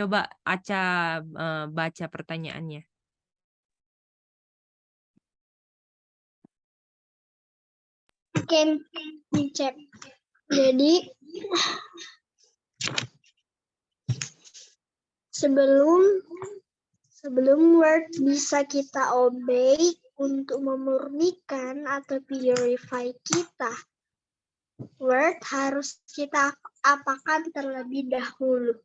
Coba Aca baca pertanyaannya. Oke, cek. Jadi sebelum word bisa kita obey untuk memurnikan atau purify kita, word harus kita apakan terlebih dahulu.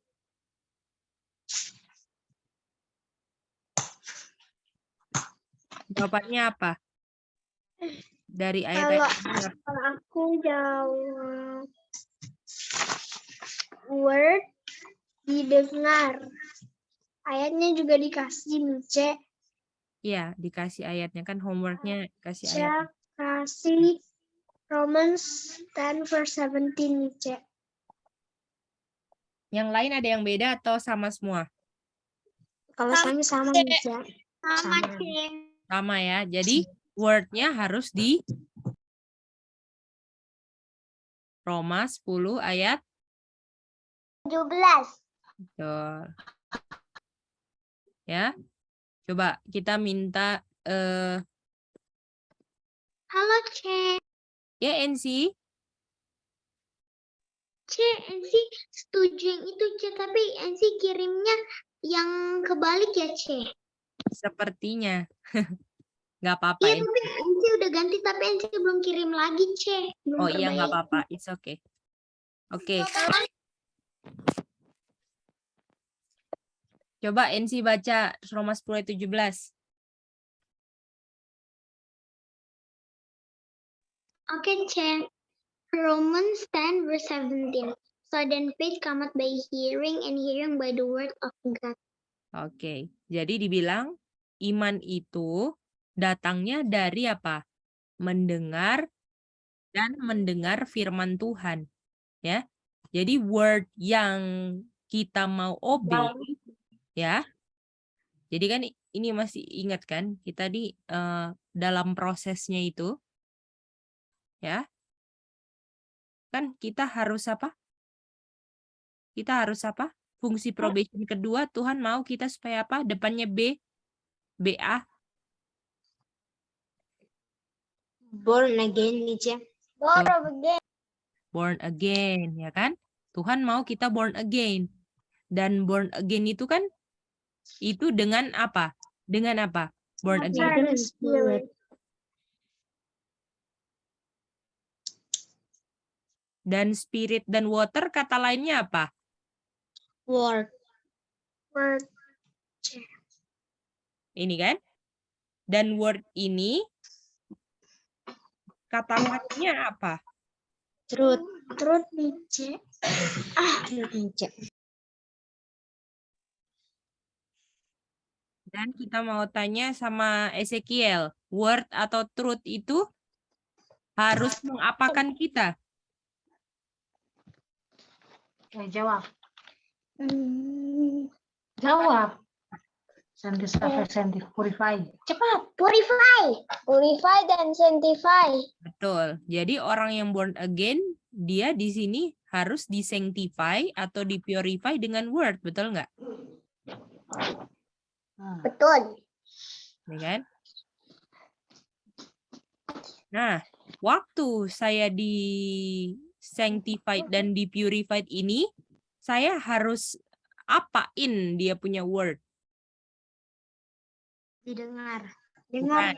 Jawabannya apa? Dari ayat-ayat. Kalau aku jawab word didengar. Ayatnya juga dikasih nih, Cek. Iya, dikasih ayatnya kan homeworknya kasih ayat. Cek kasih Romans 10 verse 17 nih, Cek. Yang lain ada yang beda atau sama semua? Kalau sama nih, Cek. Sama, Cek. Sama ya. Jadi word-nya harus di Roma 10 ayat 17. Betul. Ya. Coba kita minta Halo, Cek. ya NC. Cek, NC setuju yang itu, Cek. Tapi NC kirimnya yang kebalik ya, Cek. Sepertinya. Nggak apa-apa. Iya, tapi NC udah ganti, tapi NC belum kirim lagi, Cek. Oh iya, nggak apa-apa. It's okay. Oke. Coba NC baca Roma 10 ayat 17. Oke, Cek. Romans 10 verse 17. So then faith cometh by hearing, and hearing by the word of God. Oke. Jadi dibilang iman itu datangnya dari apa? Mendengar dan mendengar firman Tuhan. Ya. Jadi word yang kita mau obey ya. Jadi kan ini masih ingat kan kita di dalam prosesnya itu ya. Kan kita harus apa? Kita harus apa? Fungsi probation kedua Tuhan mau kita supaya apa? Depannya B, BA. Born again nih, Cek. Born again. Born again, ya kan? Tuhan mau kita born again. Dan born again itu kan itu dengan apa? Dengan apa? Born again. Dan spirit dan water kata lainnya apa? Word. Word. Ini kan? Dan word ini kata lainnya apa? Truth. Truth nih, Cek. Truth nih, Cek. Dan kita mau tanya sama Ezekiel, word atau truth itu harus mengapakan kita? Jawab. Jawab. Sanctify, purify. Cepat. Purify. Purify dan sanctify. Betul. Jadi orang yang born again, dia di sini harus disanctify atau dipurify dengan word, betul nggak? Betul. Ya kan? Nah, waktu saya di sanctified dan dipurified ini, saya harus apain dia punya word? Didengar. Bukan.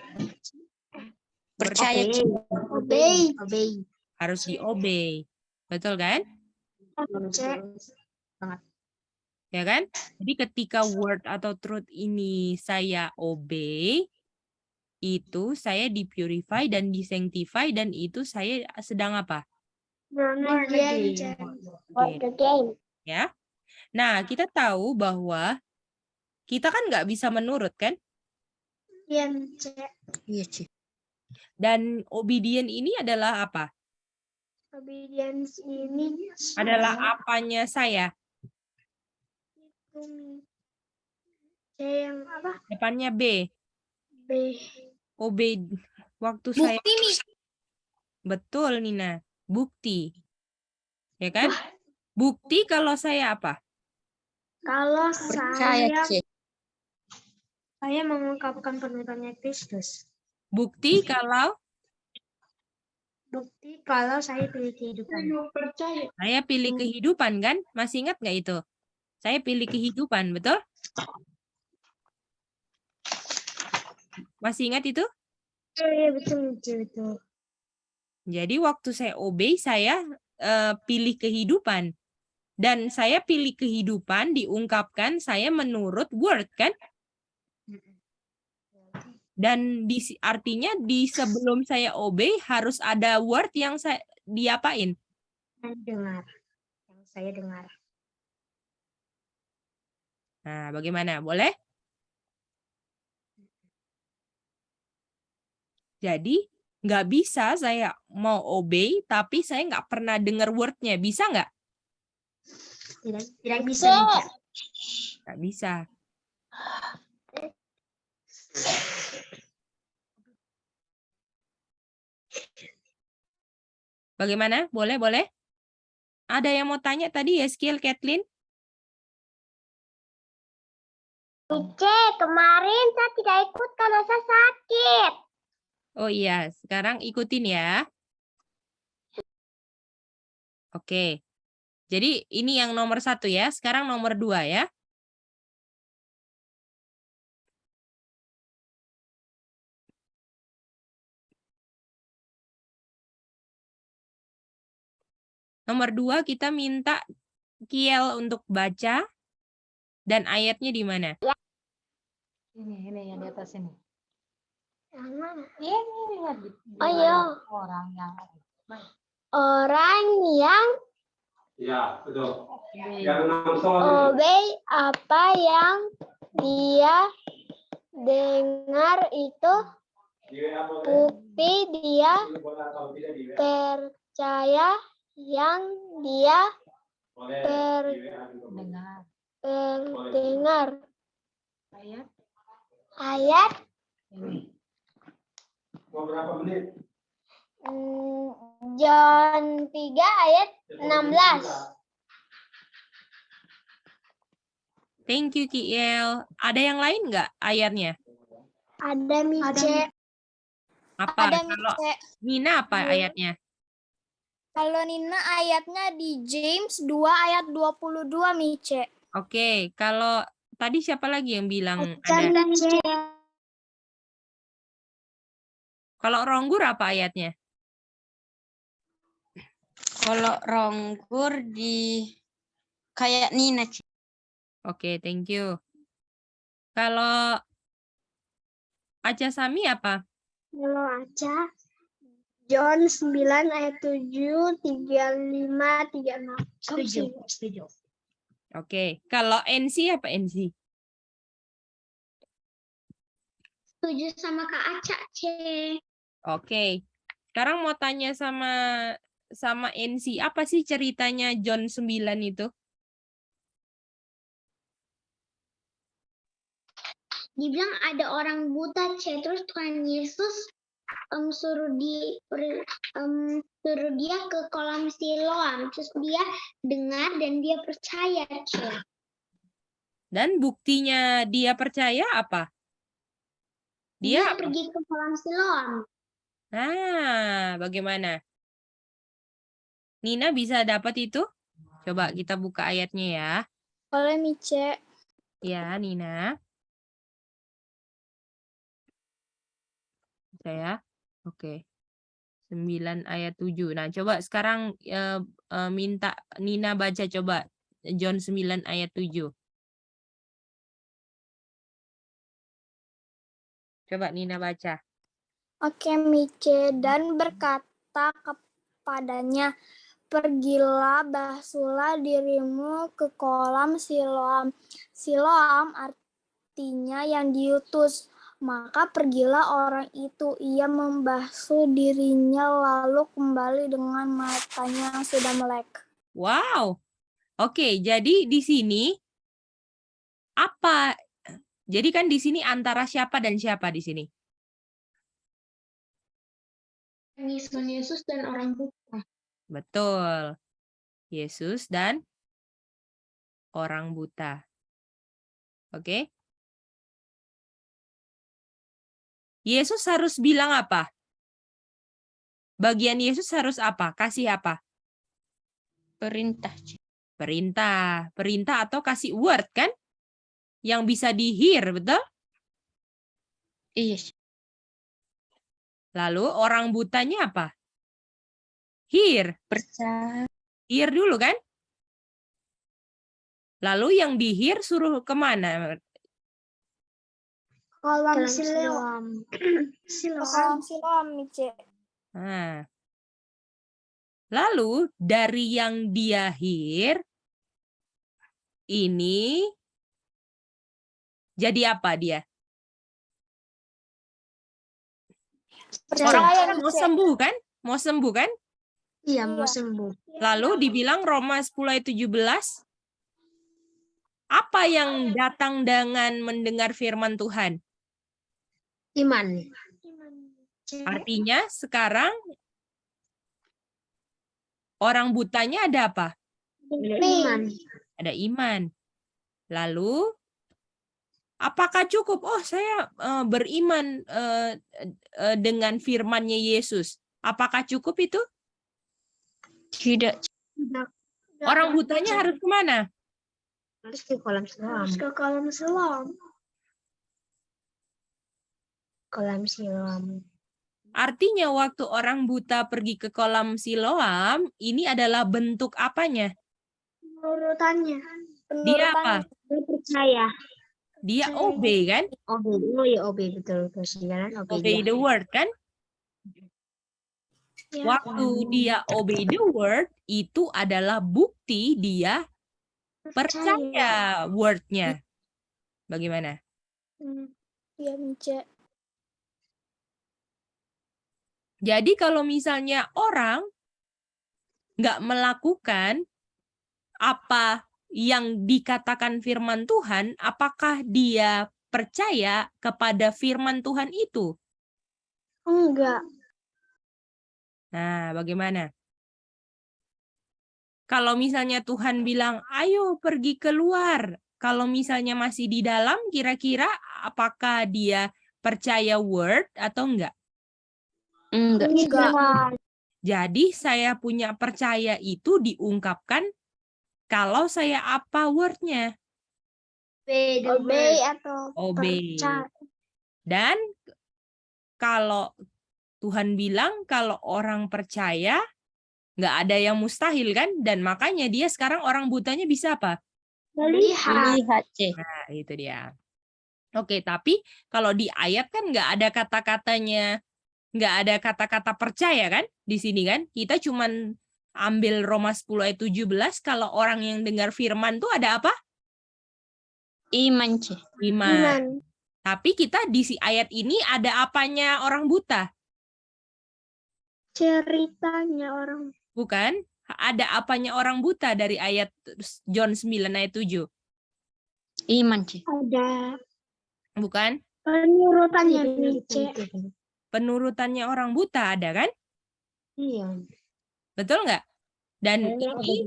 Percaya. Obey. Obey. Harus diobey. Betul kan? Cek. Ya kan? Jadi ketika word atau truth ini saya obey, itu saya dipurify dan disanctify dan itu saya sedang apa? Born again. Born again. Ya. Nah, kita tahu bahwa kita kan nggak bisa menurut kan? Iya, Cek. Iya, Cek. Dan obedient ini adalah apa? Obedience ini Adalah apanya saya? C yang apa? Depannya B. B. Obey. Waktu Bukti saya. nih. Betul, Nina. Bukti. Ya kan? Bukti kalau saya apa? Kalau Percaya, C. saya mengungkapkan penutannya Kristus. Bukti kalau Bukti kalau saya pilih kehidupan. Percaya. saya pilih kehidupan kan? Masih ingat nggak itu? Saya pilih kehidupan, betul? Masih ingat itu? Iya, betul. Jadi waktu saya obey, saya pilih kehidupan. Dan saya pilih kehidupan diungkapkan saya menurut word kan? Dan artinya di sebelum saya obey harus ada word yang saya diapain? Dengar. Yang saya dengar. Nah, bagaimana? Boleh? Jadi nggak bisa saya mau obey tapi saya nggak pernah dengar wordnya. Bisa nggak? Tidak bisa. Nggak bisa. Bagaimana? Boleh? Ada yang mau tanya tadi ya, Skill Kathleen? Kemarin saya tidak ikut karena saya sakit. Oh iya, sekarang ikutin ya. Oke. Jadi ini yang nomor 1 ya. Sekarang nomor 2 ya. Nomor 2 kita minta Kiel untuk baca dan ayatnya di mana? Ini yang di atas ini. Yang mana? Ini lihat. Oh iya. Orang yang Orang yang Ya, betul. obey. Yang 6 soal obey apa yang dia dengar itu bukti dia percaya yang dia Dengar. dengar. Ayat Ini. mau berapa menit? John 3 ayat 16. Thank you, Kiel. Ada yang lain nggak ayatnya? Ada Mice. Apa? Ada Kalau Mice. Nina apa ayatnya? Kalau Nina ayatnya di James 2 ayat 22 Mice. Oke, kalau tadi siapa lagi yang bilang ada? Canda Mice. Kalau Ronggur apa ayatnya? Kalau Ronggur di kayak Nina, C. Oke, thank you. Kalau Aca Sami apa? Kalau Aca John 9 ayat 7 35 36. Setuju. Oke, kalau NC apa NC? Setuju sama Kak Aca, C. Oke. Sekarang mau tanya sama NC, apa sih ceritanya John 9 itu? Dibilang ada orang buta, C. Terus Tuhan Yesus suruh dia ke kolam Siloam. Terus dia dengar dan dia percaya, C. Dan buktinya dia percaya apa? Dia Dia pergi ke kolam Siloam. Nah, bagaimana? Nina bisa dapat itu? Coba kita buka ayatnya ya. Oleh Mice. Ya, Nina. Saya. Oke. 9 ayat 7. Nah, coba sekarang minta Nina baca coba John 9 ayat 7. Coba Nina baca. Oke, Mice, dan berkata kepadanya, pergilah, basuhlah dirimu ke kolam Siloam. Siloam artinya yang diutus. Maka pergilah orang itu, ia membasuh dirinya lalu kembali dengan matanya yang sudah melek. Wow. Oke, jadi di sini apa? Jadi kan di sini antara siapa dan siapa di sini? Yesus dan orang buta. Betul. Yesus dan orang buta. Oke. Yesus harus bilang apa? Bagian Yesus harus apa? Kasih apa? Perintah, Ci. Perintah. Perintah atau kasih word kan? Yang bisa di-hear, betul? Iya, Ci. Lalu orang butanya apa? Hear. Percaya. Hear dulu kan? Lalu yang di-hear suruh kemana? Kolam siloam. Siloam, Mice. Nah. Lalu dari yang dia hear, ini jadi apa dia? Orang mau sembuh kan? Mau sembuh kan? Iya, mau sembuh. Lalu dibilang Roma 10 ayat 17, apa yang datang dengan mendengar firman Tuhan? Iman. Artinya sekarang orang butanya ada apa? Iman. Ada iman. Lalu apakah cukup? Oh, saya beriman dengan firman-Nya Yesus. Apakah cukup itu? Tidak. Orang butanya harus kemana? Harus ke kolam siloam. Harus ke kolam siloam. Kolam siloam. Artinya waktu orang buta pergi ke kolam Siloam, ini adalah bentuk apanya? Penurutannya. Dia apa? Dia percaya. Dia obey kan? Obey. Oh ya, obey betul. Persialan obey. Obey the word kan? Waktu dia obey the word, itu adalah bukti dia percaya word-nya. Bagaimana? Ya, Mice. Jadi kalau misalnya orang nggak melakukan apa yang dikatakan firman Tuhan, apakah dia percaya kepada firman Tuhan itu? Enggak. Nah, bagaimana? Kalau misalnya Tuhan bilang, ayo pergi keluar. Kalau misalnya masih di dalam, kira-kira apakah dia percaya word atau enggak? Enggak. Jadi saya punya percaya itu diungkapkan kalau saya apa word-nya? Obey atau Obey. percaya. Dan kalau Tuhan bilang kalau orang percaya, nggak ada yang mustahil kan? Dan makanya dia sekarang orang butanya bisa apa? Melihat, Ci. Nah, itu dia. Oke, tapi kalau di ayat kan nggak ada kata-katanya, nggak ada kata-kata percaya kan di sini kan? Kita cuman ambil Roma 10 ayat 17, kalau orang yang dengar firman tuh ada apa? Iman, Ci. Iman. Tapi kita di ayat ini ada apanya orang buta? Ceritanya orang. Bukan? Ada apanya orang buta dari ayat John 9 ayat 7? Iman, Ci. Ada Bukan? penurutannya, Mice. Penurutannya orang buta ada kan? Iya. Betul nggak? Dan ini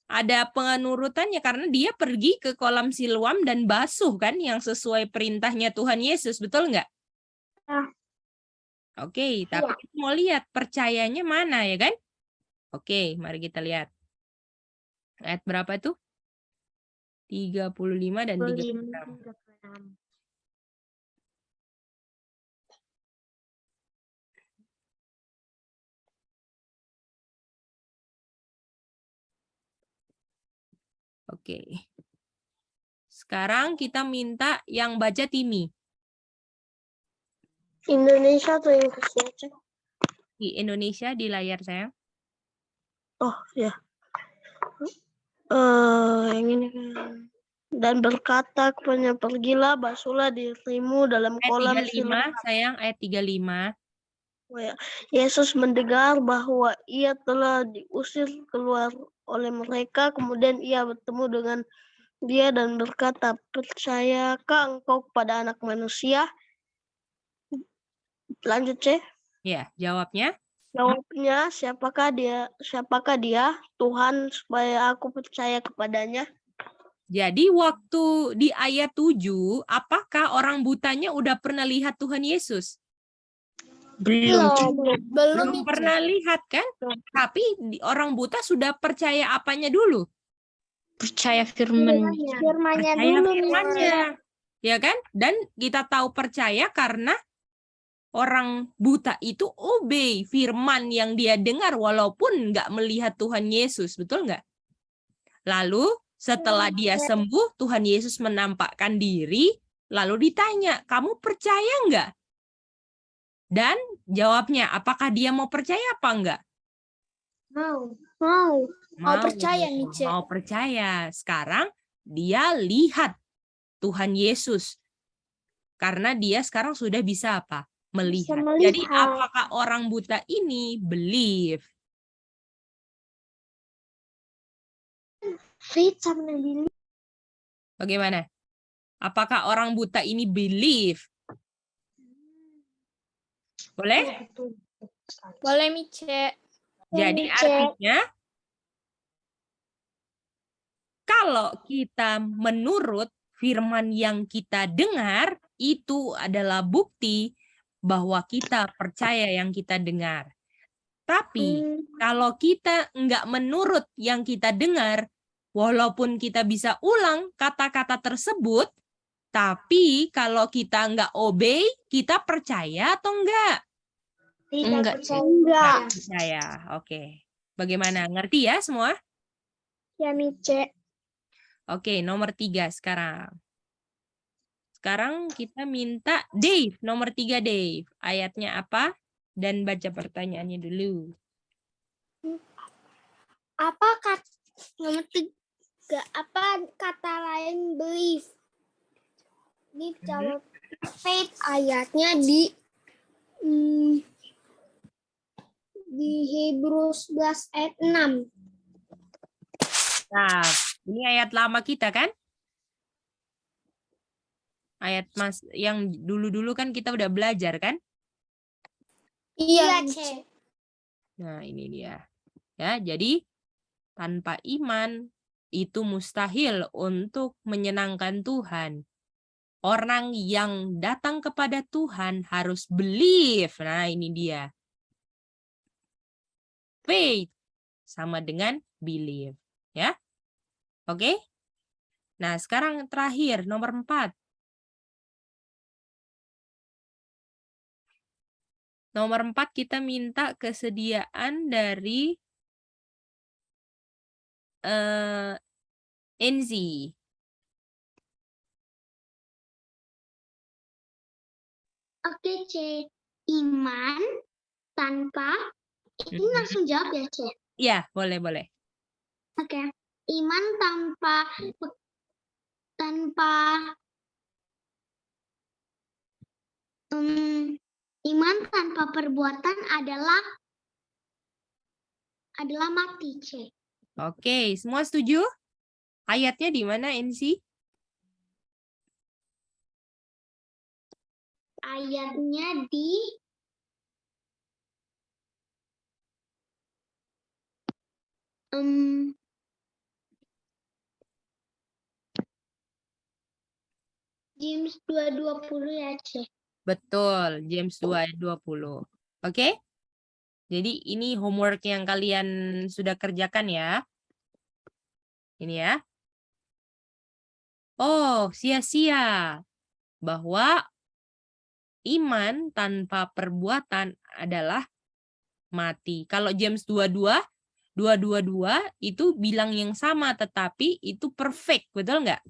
ada penurutannya karena dia pergi ke kolam Siloam dan basuh kan yang sesuai perintahnya Tuhan Yesus, betul nggak? Ah. Oke, tapi kita mau lihat percayanya mana ya kan? Oke, mari kita lihat. Ayat berapa tuh? 35 dan 36. Oke. Sekarang kita minta yang baca Timi. Indonesia atau Inggris? Di Indonesia di layar sayang. Oh ya. Yang ini kan. Dan berkata kepadanya, pergilah, basuhlah dirimu dalam kolam Ayat 35 siloam. sayang, ayat 35. Oh ya. Yesus mendengar bahwa ia telah diusir keluar oleh mereka, kemudian ia bertemu dengan dia dan berkata, percayakah engkau kepada Anak Manusia? Lanjut, C. Ya, jawabnya. Jawabnya, siapakah dia? Tuhan, supaya aku percaya kepadanya. Jadi waktu di ayat 7, apakah orang butanya udah pernah lihat Tuhan Yesus? Belum, Ci. Belum pernah lihat kan? Tapi orang buta sudah percaya apanya dulu? Percaya firman. Firmannya Percaya dulu, firmannya. Ya kan? Dan kita tahu percaya karena orang buta itu obey firman yang dia dengar walaupun nggak melihat Tuhan Yesus. Betul nggak? Lalu setelah dia sembuh, Tuhan Yesus menampakkan diri, lalu ditanya, kamu percaya nggak? Dan jawabnya, apakah dia mau percaya apa enggak? Mau percaya, Mice. Mau percaya. Sekarang dia lihat Tuhan Yesus. Karena dia sekarang sudah bisa apa? Melihat. Jadi apakah orang buta ini believe? Faith sama believe. Bagaimana? Apakah orang buta ini believe? Boleh? Boleh, Mice. Jadi artinya kalau kita menurut firman yang kita dengar, itu adalah bukti bahwa kita percaya yang kita dengar. Tapi kalau kita nggak menurut yang kita dengar, walaupun kita bisa ulang kata-kata tersebut, tapi kalau kita nggak obey, kita percaya atau enggak? Enggak, Ci. Nggak percaya. Oke. Bagaimana? Ngerti ya semua? Ya, Mice. Oke, nomor 3 sekarang. Sekarang kita minta Dave, nomor 3 Dave. Ayatnya apa? Dan baca pertanyaannya dulu. Apa kata nomor 3? Apa kata lain believe? Dijawab faith ayatnya di Hebrews 11 ayat 6. Nah, ini ayat lama kita kan? Ayat Mas yang dulu-dulu kan kita udah belajar kan? Iya, Mice. Nah, ini dia. Ya, jadi tanpa iman itu mustahil untuk menyenangkan Tuhan. Orang yang datang kepada Tuhan harus believe. Nah, ini dia. Faith sama dengan believe. Ya. Oke? Nah, sekarang terakhir, nomor 4. Nomor 4 kita minta kesediaan dari Enzi. Oke, C. Iman tanpa ini langsung jawab ya, C. Iya, boleh. Oke. Iman tanpa iman tanpa perbuatan adalah mati, C. Oke, semua setuju? Ayatnya di mana, Enzi? Ayatnya di James 2:20 ya, C. Betul, James 2 ayat 20. Oke? Jadi ini homework yang kalian sudah kerjakan ya. Ini ya. Oh, sia-sia. Bahwa iman tanpa perbuatan adalah mati. Kalau James 2:22 itu bilang yang sama, tetapi itu perfect, betul nggak?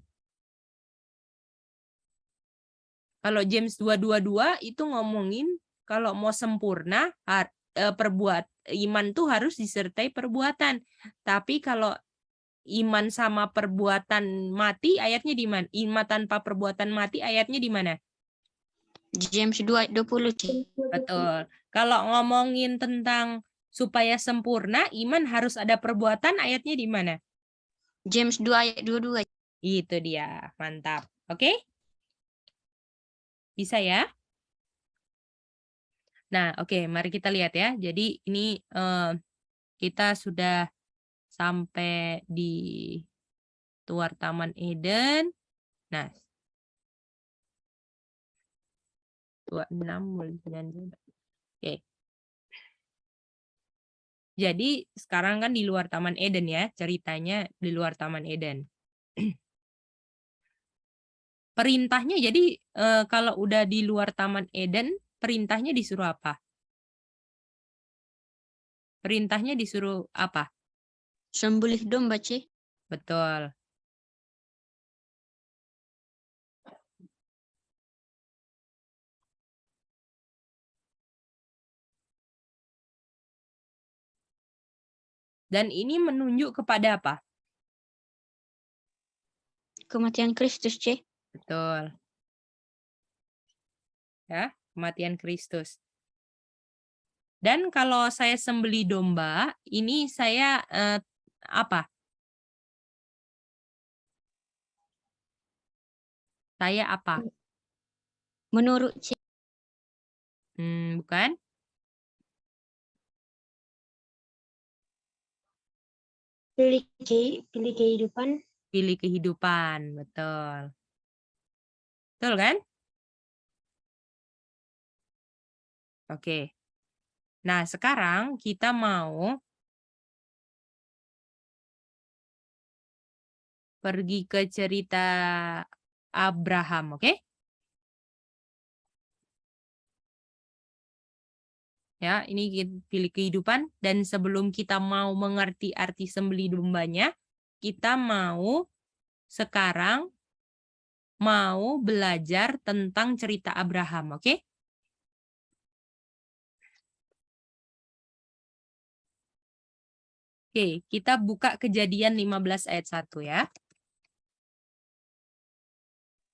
Kalau James 2:22 itu ngomongin kalau mau sempurna, iman tuh harus disertai perbuatan. Tapi kalau iman sama perbuatan mati, ayatnya di mana? Iman tanpa perbuatan mati, ayatnya di mana? James 2 ayat 20, C. Betul. Kalau ngomongin tentang supaya sempurna, iman harus ada perbuatan, ayatnya di mana? James 2 ayat 22. Itu dia. Mantap. Oke? Bisa ya? Nah, oke. Mari kita lihat ya. Jadi ini kita sudah sampai di Keluar Taman Eden. Nah, 26. Oke. Jadi sekarang kan di luar Taman Eden ya, ceritanya di luar Taman Eden. Perintahnya jadi kalau udah di luar Taman Eden, perintahnya disuruh apa? Perintahnya disuruh apa? Sembelih domba, C. Betul. Dan ini menunjuk kepada apa? Kematian Kristus, C. Betul. Ya, kematian Kristus. Dan kalau saya sembelih domba, ini saya apa? Saya apa? Menurut C. Bukan? Pilih kehidupan. Pilih kehidupan, betul. Betul kan? Oke. Nah, sekarang kita mau pergi ke cerita Abraham, oke? Ya, ini pilih kehidupan, dan sebelum kita mau mengerti arti sembelih dombanya, kita mau sekarang mau belajar tentang cerita Abraham, oke? Oke, kita buka Kejadian 15 ayat 1 ya.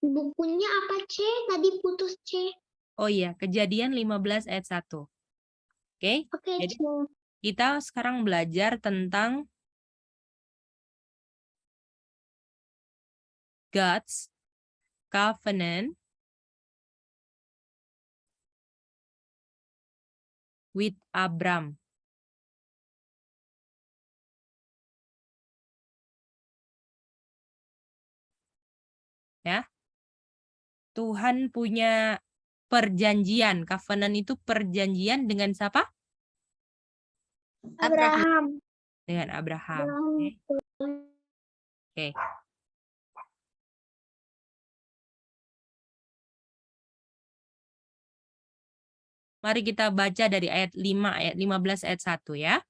Bukunya apa, C? Tadi putus, C. Oh iya, Kejadian 15 ayat 1. Oke, Oke, jadi C. kita sekarang belajar tentang God's covenant with Abram. Ya. Tuhan punya perjanjian. Covenant itu perjanjian dengan siapa? Abraham. Dengan Abraham. Oke. Mari kita baca dari ayat 5, ayat 15 ayat 1 ya.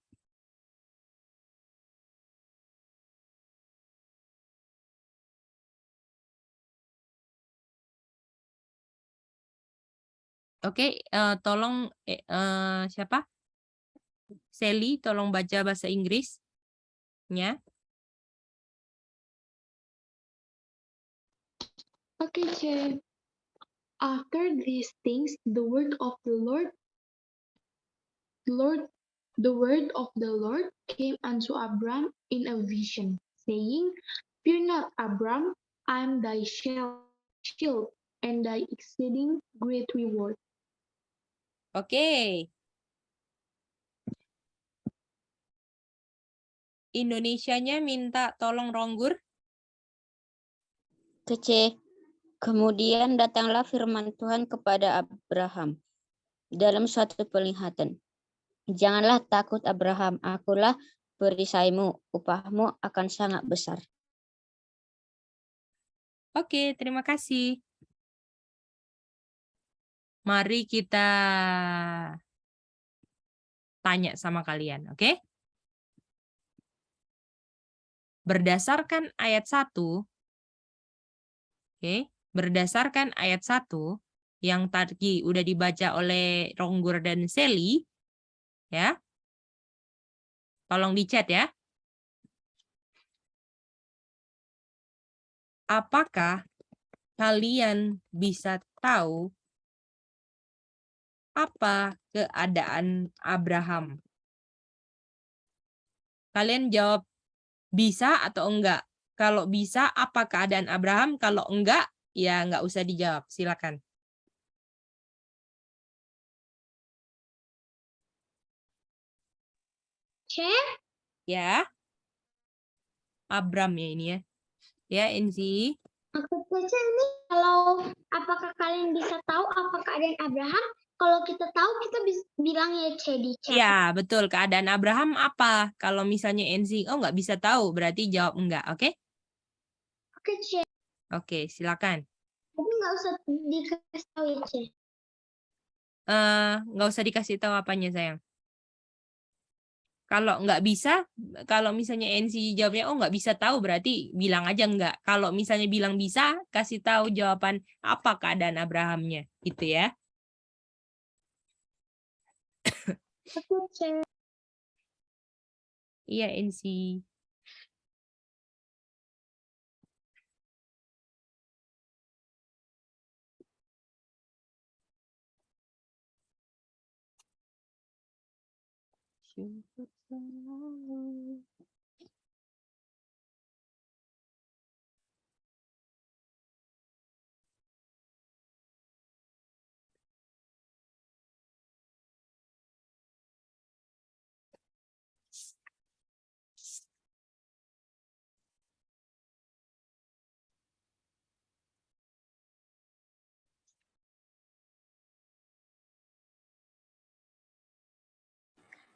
Oke, tolong siapa? Sally, tolong baca bahasa Inggrisnya. Okay, Chair. After these things, the word of the Lord came unto Abram in a vision, saying, Fear not, Abram, I am thy shield and thy exceeding great reward. Oke. Indonesianya minta tolong Ronggur. C. Kemudian datanglah firman Tuhan kepada Abraham dalam suatu penglihatan. Janganlah takut, Abraham, akulah perisaimu, upahmu akan sangat besar. Oke, terima kasih. Mari kita tanya sama kalian, oke? Berdasarkan ayat 1, oke, berdasarkan ayat 1 yang tadi udah dibaca oleh Ronggur dan Sally, ya. Tolong di chat ya. Apakah kalian bisa tahu apa keadaan Abraham? Kalian jawab bisa atau enggak? Kalau bisa, apa keadaan Abraham? Kalau enggak, ya enggak usah dijawab. Silakan. C. Ya. Abram ya ini ya. Ya, Enzi. Maksudnya C ini kalau apakah kalian bisa tahu apa keadaan Abraham? Kalau kita tahu kita bisa bilang ya C di chat. Ya, betul. Keadaan Abraham apa? Kalau misalnya Enzi, oh nggak bisa tahu, berarti jawab enggak, oke? Oke C. Oke, silakan. Tapi nggak usah dikasih tahu ya C. Nggak usah dikasih tahu apanya, sayang. Kalau nggak bisa, kalau misalnya Enzi jawabnya, oh nggak bisa tahu, berarti bilang aja enggak. Kalau misalnya bilang bisa, kasih tahu jawaban apa keadaan Abrahamnya, gitu ya. Oke C. Iya, Enzi. Syukur selalu.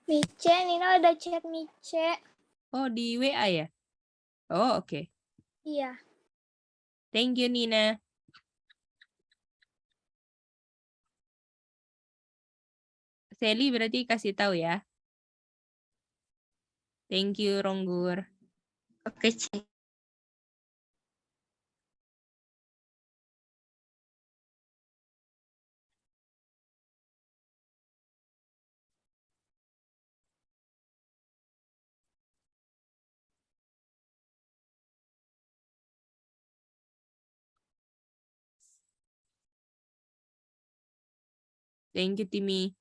Mice, Nina ada chat Mice. Oh, di WA ya? Oh, oke. Iya. Thank you, Nina. Sally berarti kasih tahu ya. Thank you, Ronggur. Oke, C. Thank you, Timmy.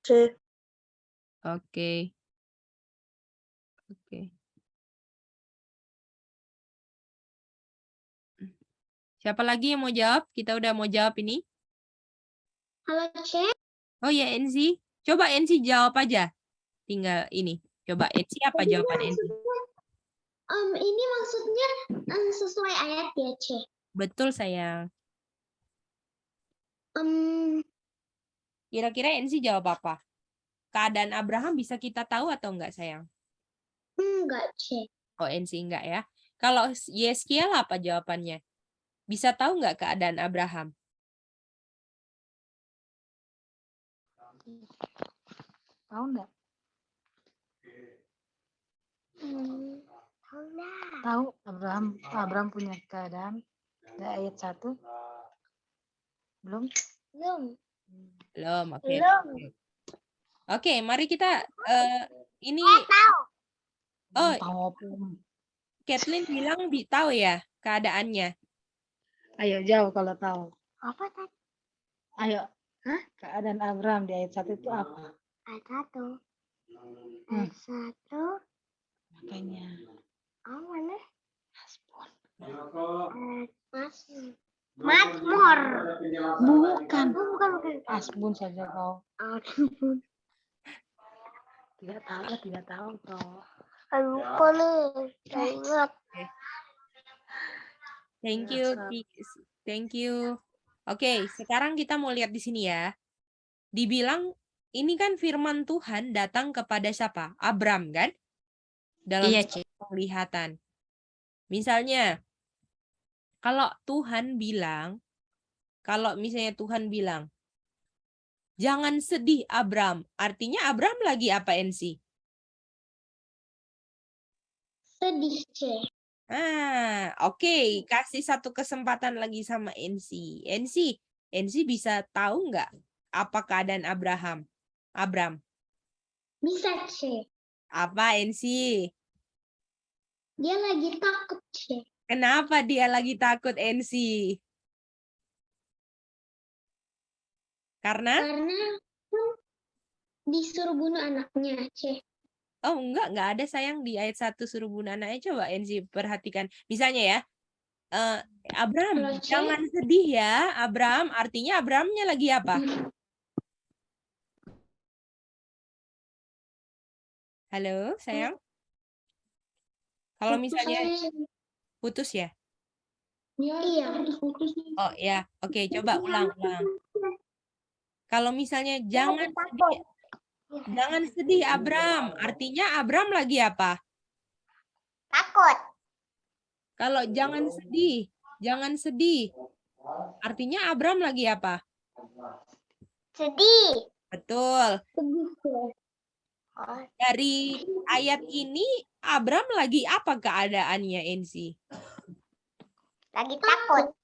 C. Oke. Oke. Siapa lagi yang mau jawab? Kita udah mau jawab ini. Halo C. Oh ya, Enzi. Coba Enzi jawab aja. Tinggal ini. Coba Enzi apa jawaban Enzi? Ini maksudnya sesuai ayat ya C. Betul, sayang. Kira-kira Enzi jawab apa? Keadaan Abraham bisa kita tahu atau enggak, sayang? Enggak C. Oh, Enzi enggak ya. Kalau Yeskiel apa jawabannya? Bisa tahu enggak keadaan Abraham? Tahu nggak? Tahu lah. Tahu Abraham punya keadaan di ayat 1? Belum? Belum. Belum, oke. Belum. Oke, mari kita ini Tahu. oh, Tahu apa? Kathleen bilang tahu ya keadaannya. Ayo jawab kalau tahu. Apa tadi? Ayo. Hah? Keadaan Abraham di ayat 1 itu apa? Ayat 1. Ayat 1. Makanya. Oh, mana? Hasbun. Mazmur. Bukan. Bukan. Hasbun saja kau. Ampun. Tidak tahu kau. Lupa nih. Saya ingat. Thank you. Thank you. Oke, sekarang kita mau lihat di sini ya. Dibilang ini kan firman Tuhan datang kepada siapa? Abram kan? Dalam Iya, C. penglihatan. Misalnya, kalau misalnya Tuhan bilang, jangan sedih Abram. Artinya Abram lagi apa, Enzi? Sedih C. Oke. Kasih satu kesempatan lagi sama Enzi. Enzi bisa tahu nggak apa keadaan Abram? Bisa C. Apa, Enzi? Dia lagi takut C. Kenapa dia lagi takut, Enzi? Karena disuruh bunuh anaknya C. oh enggak ada, sayang, di ayat 1 suruh bunuh anaknya. Coba Enzi perhatikan. Misalnya ya, Abram, Kalau C? jangan sedih ya, Abram. Artinya Abramnya lagi apa? Halo, sayang? Kalau Putus misalnya saya. putus ya? Ya, Iya. putus-putus nih. Oh ya, oke, coba ulang. Kalau misalnya jangan sedih, jangan sedih Abram. Artinya Abram lagi apa? Takut. Kalau jangan sedih. Artinya Abram lagi apa? Sedih. Betul. Sedih. Dari ayat ini Abram lagi apa keadaannya, Ensi? Lagi takut.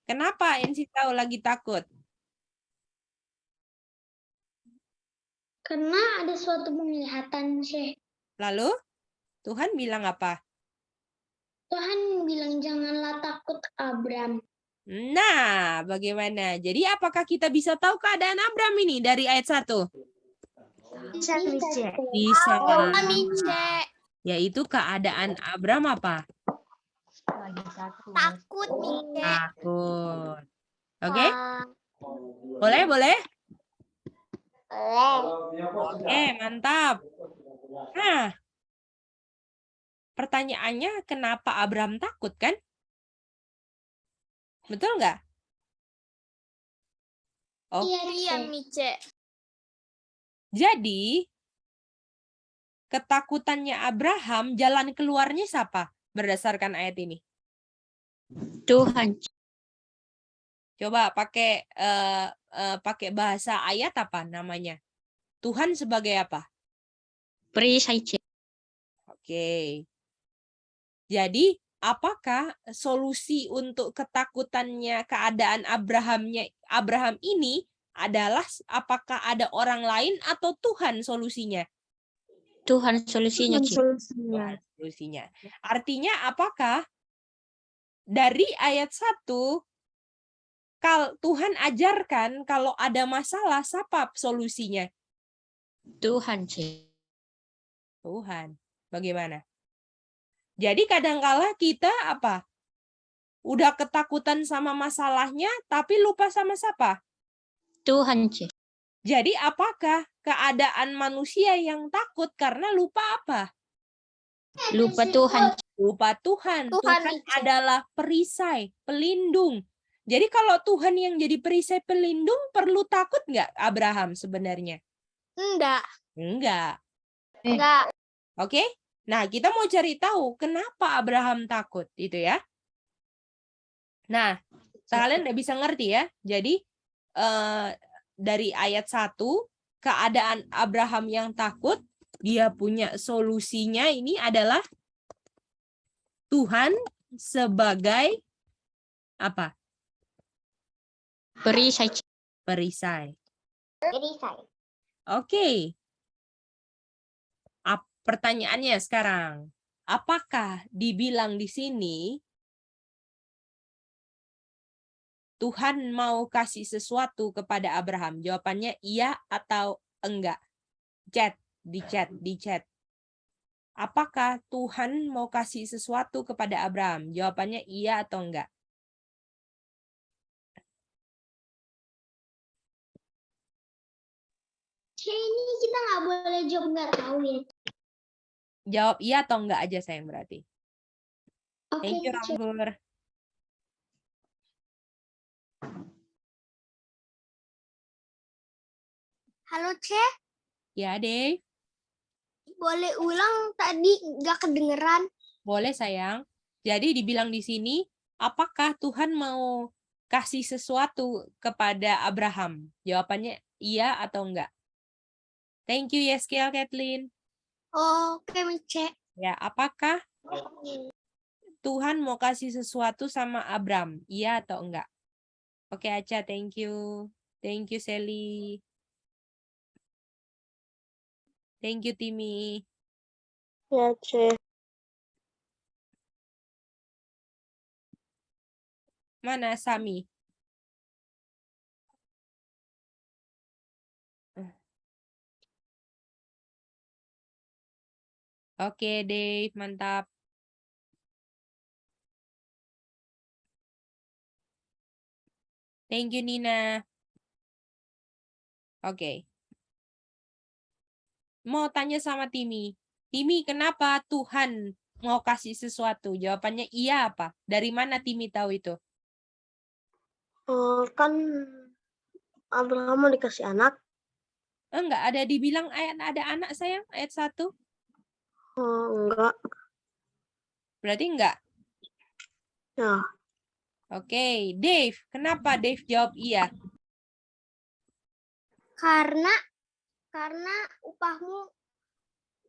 Kenapa Ensi tahu lagi takut? Karena ada suatu penglihatan, Syekh. Lalu Tuhan bilang apa? Tuhan bilang janganlah takut Abram. Nah, bagaimana? Jadi apakah kita bisa tahu keadaan Abram ini dari ayat 1? Bisa, Mice. Bisa. Mice. Yaitu keadaan Abram apa? Lagi takut. Takut, Mice. Takut. Oke? Boleh? Boleh. Oke, mantap. Nah, pertanyaannya kenapa Abram takut kan? Betul nggak? Oh, Iya, Mice. jadi ketakutannya Abraham, jalan keluarnya siapa berdasarkan ayat ini? Tuhan. Coba pakai pakai bahasa ayat apa namanya? Tuhan sebagai apa? Perisai. Oke. Jadi, apakah solusi untuk ketakutannya keadaan Abraham ini adalah apakah ada orang lain atau Tuhan solusinya? Tuhan solusinya, Ci. Tuhan solusinya. Artinya apakah dari ayat 1 Tuhan ajarkan kalau ada masalah siapa solusinya? Tuhan, Ci. Tuhan. Bagaimana? Jadi kadangkala kita apa? Udah ketakutan sama masalahnya tapi lupa sama siapa? Tuhan, Ci. Jadi apakah keadaan manusia yang takut karena lupa apa? Lupa Tuhan. Lupa Tuhan. Tuhan adalah perisai, pelindung. Jadi kalau Tuhan yang jadi perisai pelindung, perlu takut nggak Abraham sebenarnya? Enggak. Enggak. Enggak. Oke? Nah, kita mau cari tahu kenapa Abraham takut, itu ya. Nah, kalian udah bisa ngerti ya. Jadi, dari ayat 1, keadaan Abraham yang takut, dia punya solusinya ini adalah Tuhan sebagai apa? Perisai, Ci. Perisai. Perisai. Oke. Pertanyaannya sekarang, apakah dibilang di sini Tuhan mau kasih sesuatu kepada Abraham? Jawabannya iya atau enggak? Di chat. Apakah Tuhan mau kasih sesuatu kepada Abraham? Jawabannya iya atau enggak? Ini kita nggak boleh jawab nggak tahu ya. Jawab iya atau enggak aja sayang berarti. Oke, Thank you, Rambur. Halo, Cek. Ya, Dave. Boleh ulang tadi nggak kedengeran? Boleh, sayang. Jadi dibilang di sini, apakah Tuhan mau kasih sesuatu kepada Abraham? Jawabannya iya atau enggak? Thank you, Yeskiel, Kathleen. Oke, Cek. Ya, apakah Tuhan mau kasih sesuatu sama Abram? Iya atau enggak? Oke, Aca, thank you. Thank you, Sally. Thank you, Timmy. Ya, Cek. Mana Sami? Oke, Dave, mantap. Thank you, Nina. Oke. Mau tanya sama Timmy. Timmy, kenapa Tuhan mau kasih sesuatu? Jawabannya iya apa? Dari mana Timi tahu itu? Kan Abraham mau dikasih anak. Enggak ada dibilang ada anak sayang ayat 1. Enggak. Berarti enggak. Ya, Oke, Dave. Kenapa Dave jawab iya? Karena upahmu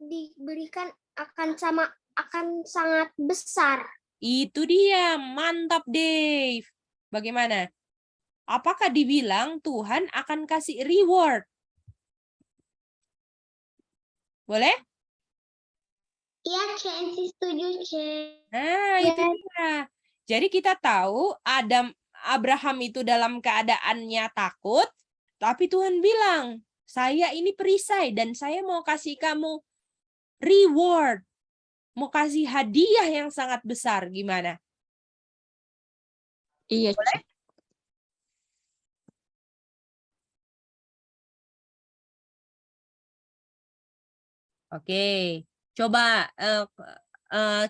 diberikan akan sangat besar. Itu dia. Mantap, Dave. Bagaimana? Apakah dibilang Tuhan akan kasih reward? Boleh? Iya, CNC setuju, C. Nah, itu dia. Jadi kita tahu Abraham itu dalam keadaannya takut, tapi Tuhan bilang, saya ini perisai dan saya mau kasih kamu reward. Mau kasih hadiah yang sangat besar. Gimana? Iya, Cek. Oke, coba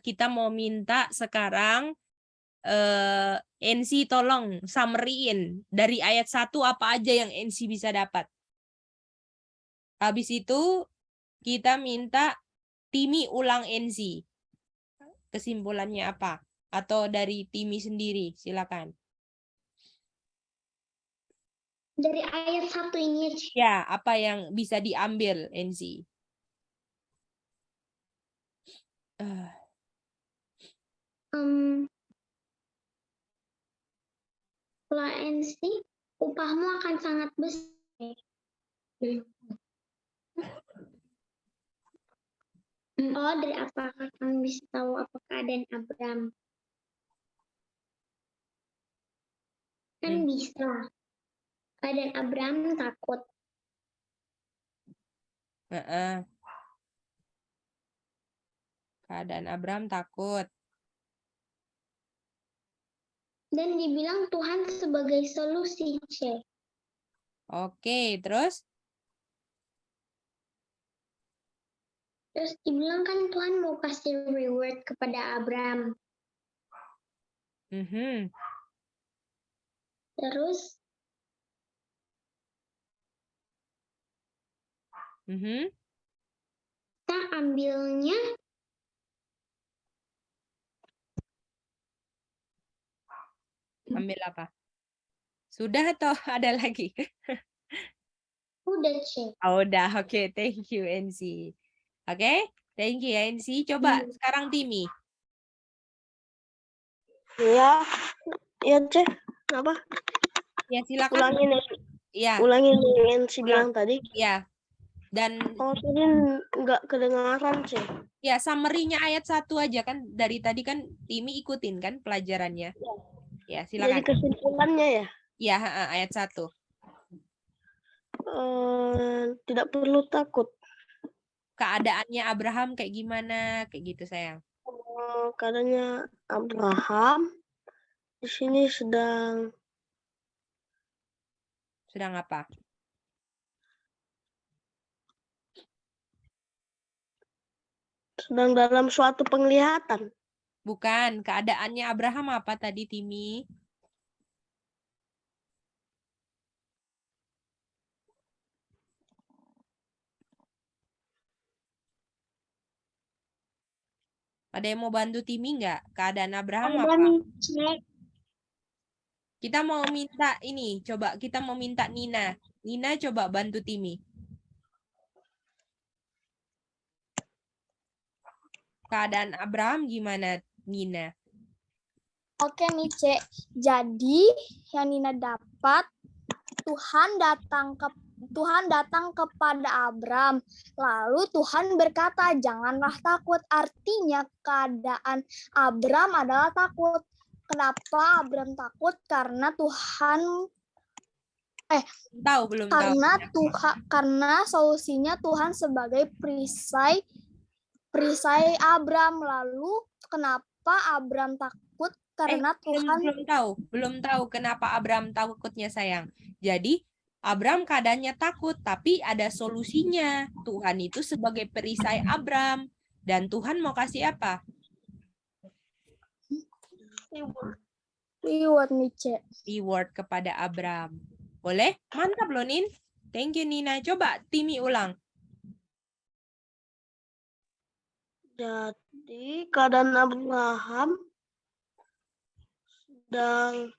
kita mau minta sekarang NC tolong summary-in dari ayat 1 apa aja yang NC bisa dapat. Habis itu kita minta Timi ulang NC. Kesimpulannya apa? Atau dari Timi sendiri, silakan. Dari ayat 1 ini, C. Ya, apa yang bisa diambil NC? Kalau NC, upahmu akan sangat besar. Oh, dari apakah kamu bisa tahu apa keadaan Abraham? Kan bisa. Keadaan Abraham takut. Keadaan Abraham takut. Dan dibilang Tuhan sebagai solusi, C. Oke, terus? Terus dibilang kan Tuhan mau kasih reward kepada Abraham. Terus kita ambilnya Ambil apa? Sudah atau ada lagi? udah, C. Oh, udah, oke. Thank you, NC. Oke, thank you ya, NC. Coba sekarang Timi. iya, Cek. Apa? Ya, silakan. Ulangin Ya, ulangin yang si bilang tadi. ya. Dan Tadi nggak kedengaran, Cek. ya, summary-nya ayat 1 aja kan. Dari tadi kan Timi ikutin kan pelajarannya. Ya, Jadi silakan. kesimpulannya ya, Ya, ayat 1. tidak perlu takut. Keadaannya Abraham kayak gimana? Kayak gitu, sayang. Keadaannya Abraham di sini sedang apa? sedang dalam suatu penglihatan. Bukan, keadaannya Abraham apa tadi, Timi? Ada yang mau bantu Timi nggak? Keadaan Abraham apa? Kita mau minta ini, coba kita mau minta Nina. Nina coba bantu Timi. Keadaan Abraham gimana, Nina? Oke nih, Cek. Jadi yang Nina dapat, Tuhan datang kepada Abram. Lalu Tuhan berkata, janganlah takut. Artinya keadaan Abram adalah takut. Kenapa Abram takut? Karena Belum tahu. Karena solusinya Tuhan sebagai perisai Abram. Lalu kenapa Abram takut? Karena Tuhan belum tahu kenapa Abram takutnya, sayang. Jadi Abram keadaannya takut, tapi ada solusinya. Tuhan itu sebagai perisai Abram. Dan Tuhan mau kasih apa? Reward Mice. Reward kepada Abram. Boleh? Mantap loh, Nin. Thank you, Nina. Coba Timi ulang. Jadi keadaan Abraham sedang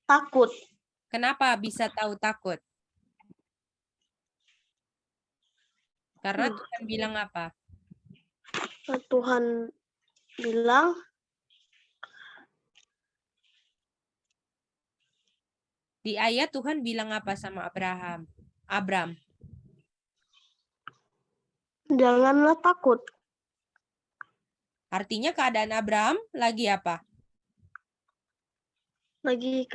takut. Kenapa bisa tahu takut? Karena Tuhan bilang apa? Tuhan bilang Di ayat Tuhan bilang apa sama Abram? janganlah takut. Artinya keadaan Abram lagi apa? Lagi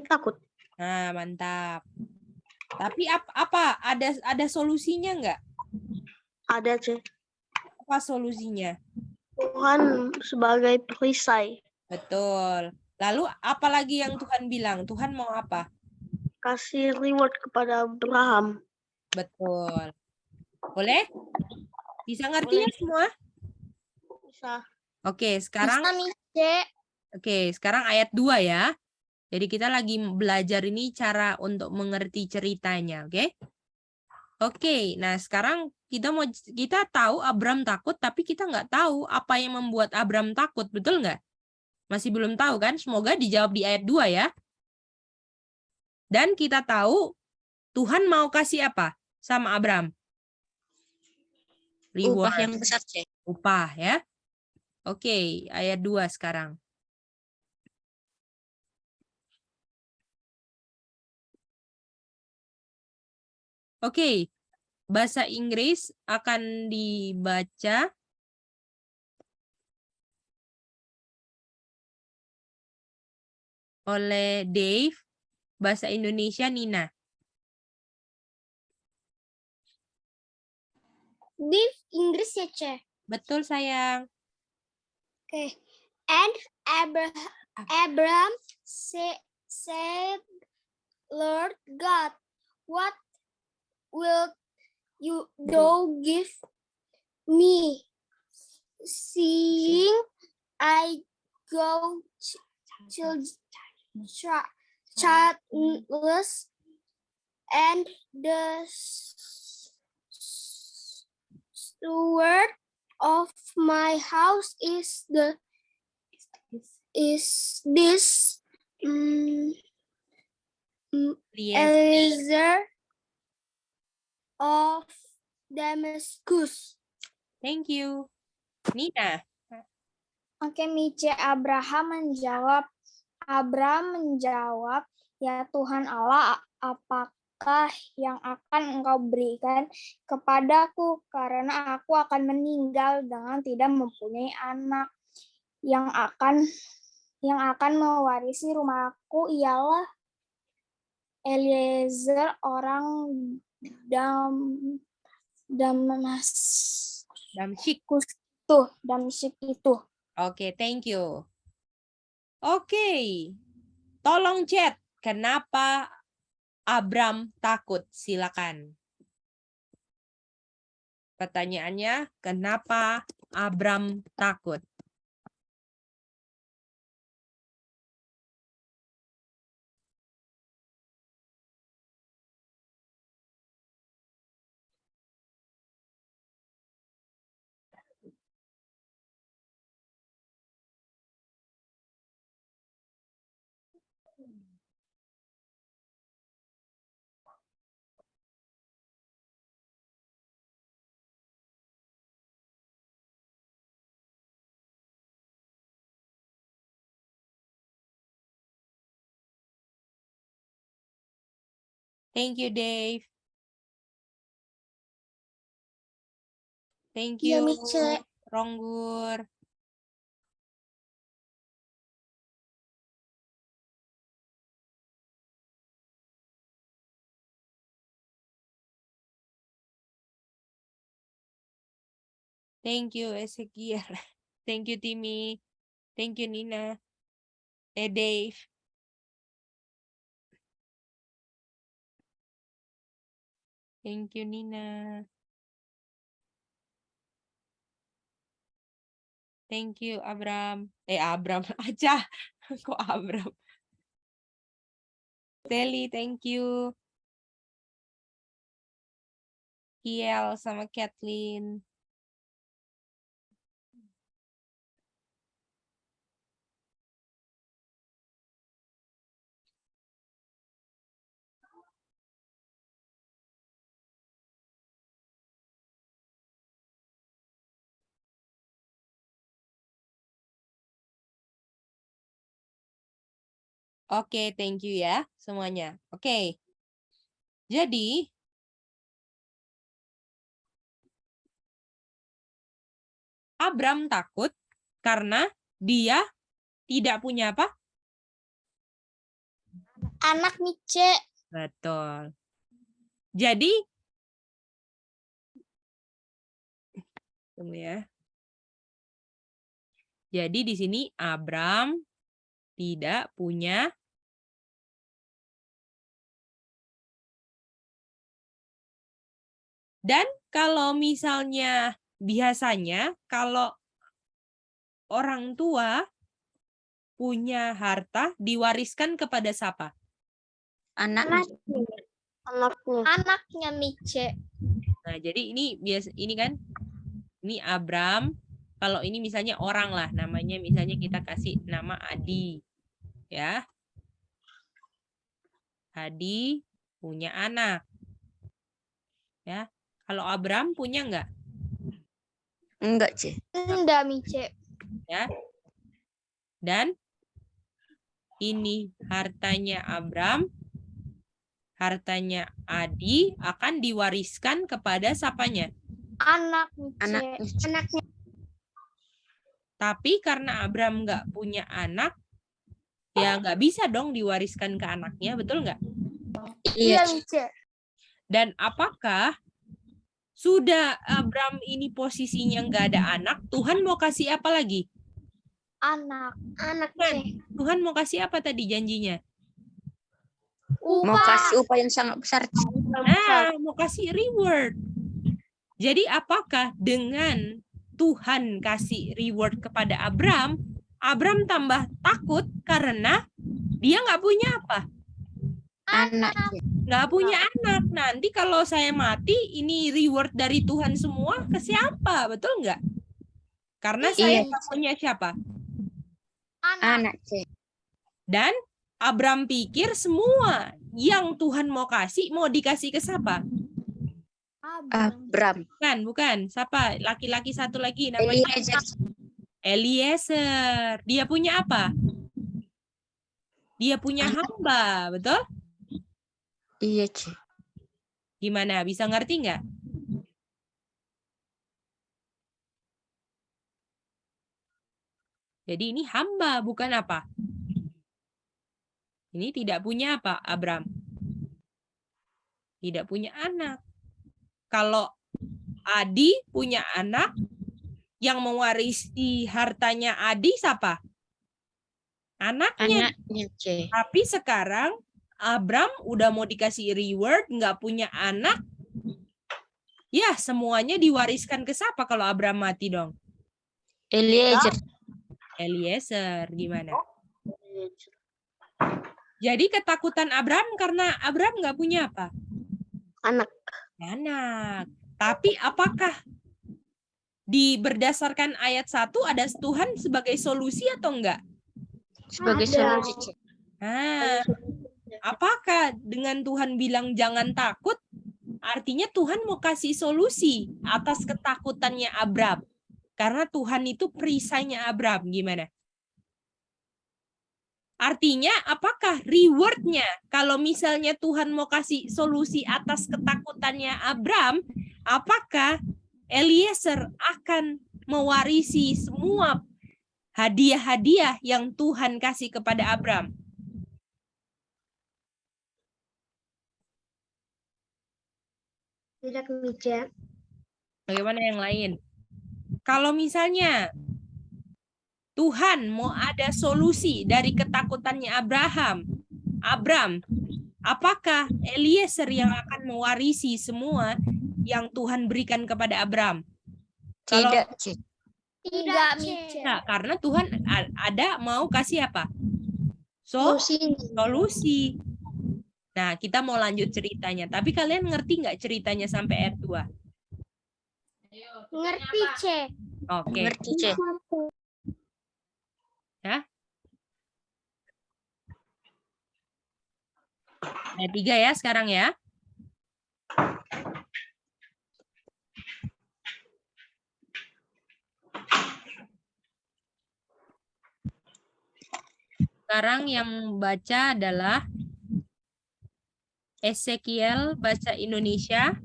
takut. Nah, mantap. Tapi apa? Ada solusinya nggak? Ada sih. Apa solusinya? Tuhan sebagai perisai. Betul. Lalu apa lagi yang Tuhan bilang? Tuhan mau apa? Kasih reward kepada Abraham. Betul. Boleh? Bisa ngertinya semua? Bisa. Oke, sekarang Bisa Mice. sekarang ayat 2 ya. Jadi kita lagi belajar ini cara untuk mengerti ceritanya, oke? Oke, nah sekarang kita tahu Abram takut, tapi kita nggak tahu apa yang membuat Abram takut, betul nggak? Masih belum tahu kan? Semoga dijawab di ayat 2 ya. Dan kita tahu Tuhan mau kasih apa sama Abram? Upah Reward, yang besar, C. upah ya. Oke, ayat 2 sekarang. Oke, bahasa Inggris akan dibaca oleh Dave, bahasa Indonesia Nina. Di Inggris ya, Ce. Betul sayang. Okay. And Abraham said, Lord God, what will you give me, seeing I go childless, and the steward of my house is this Eliezer of Damascus. Thank you. Nina. Oke, Mice. Abraham menjawab, ya Tuhan Allah, apakah yang akan Engkau berikan kepadaku, karena aku akan meninggal dengan tidak mempunyai anak. Yang akan mewarisi rumahku ialah Eliezer orang Damsyik itu. Oke, thank you. Oke, tolong chat. Kenapa Abram takut? Silakan. Pertanyaannya, kenapa Abram takut? Thank you, Dave. Thank Iya, you, Mice. Ronggur. Thank you, Ezekiel. Thank you, Timmy. Thank you, Nina. Dave. Thank you, Nina. Thank you, Abram. Abram aja. Kok Abram? Sally, thank you. Kiel sama Kathleen. Oke, thank you ya semuanya. Oke. Jadi, Abram takut karena dia tidak punya apa? Anak Mice. Betul. Jadi, tunggu ya. Jadi di sini Abram tidak punya dan kalau misalnya biasanya kalau orang tua punya harta diwariskan kepada siapa? Anaknya. Anaknya Mice. Nah, jadi ini kan ini Abram, kalau ini misalnya orang lah namanya, misalnya kita kasih nama Adi. Ya. Adi punya anak. Ya. Kalau Abram punya enggak? Enggak, Ce. Enggak, Mice. Ya. Dan ini hartanya Abram, hartanya Adi akan diwariskan kepada siapanya? Anak Mice. Anaknya. Tapi karena Abram nggak punya anak, ya nggak bisa dong diwariskan ke anaknya, betul nggak? Iya, Iya, Ce. Mice. Dan apakah sudah Abram ini posisinya nggak ada anak, Tuhan mau kasih apa lagi? Anak. Tuhan, Tuhan mau kasih apa tadi janjinya? Mau kasih upah yang sangat besar, Ce. Nah, mau kasih reward. Jadi apakah dengan Tuhan kasih reward kepada Abram, Abram tambah takut karena dia nggak punya apa? Anak, Ce. Nggak punya anak. Nanti kalau saya mati, ini reward dari Tuhan semua ke siapa? Betul nggak? Karena saya Iya. nggak punya siapa? Anak, Ce. Dan Abram pikir semua yang Tuhan mau kasih, mau dikasih ke siapa? Abram. Bukan. Siapa? Laki-laki satu lagi namanya Eliezer. Eliezer. Dia punya apa? Dia punya hamba, betul? Iya, Ce. Gimana? Bisa ngerti nggak? Jadi ini hamba, bukan apa? Ini tidak punya apa, Abram? Tidak punya anak. Kalau Adi punya anak, yang mewarisi hartanya Adi siapa? Anaknya. Anaknya, Ce. Tapi sekarang Abram udah mau dikasih reward, nggak punya anak. Ya, semuanya diwariskan ke siapa kalau Abram mati dong? Eliezer. Eliezer, gimana? Jadi ketakutan Abram karena Abram nggak punya apa? Anak. Anak. Tapi apakah berdasarkan ayat 1 ada Tuhan sebagai solusi atau enggak? Sebagai Ada. solusi, Ce. Nah, apakah dengan Tuhan bilang jangan takut, artinya Tuhan mau kasih solusi atas ketakutannya Abram? Karena Tuhan itu perisainya Abram, gimana? Artinya apakah rewardnya kalau misalnya Tuhan mau kasih solusi atas ketakutannya Abram, apakah Eliezer akan mewarisi semua hadiah-hadiah yang Tuhan kasih kepada Abram? Tidak, Mice. Bagaimana yang lain? Kalau misalnya Tuhan mau ada solusi dari ketakutannya Abram, apakah Eliezer yang akan mewarisi semua yang Tuhan berikan kepada Abram? Tidak, Ce. Tidak, Nah, karena Tuhan ada mau kasih apa? Solusi. Nah, kita mau lanjut ceritanya. Tapi kalian ngerti nggak ceritanya sampai ayat 2? Ngerti, C. Oke. Ngerti, C. Ya. Ayat 3 ya sekarang ya. Sekarang yang baca adalah Ezekiel bahasa Indonesia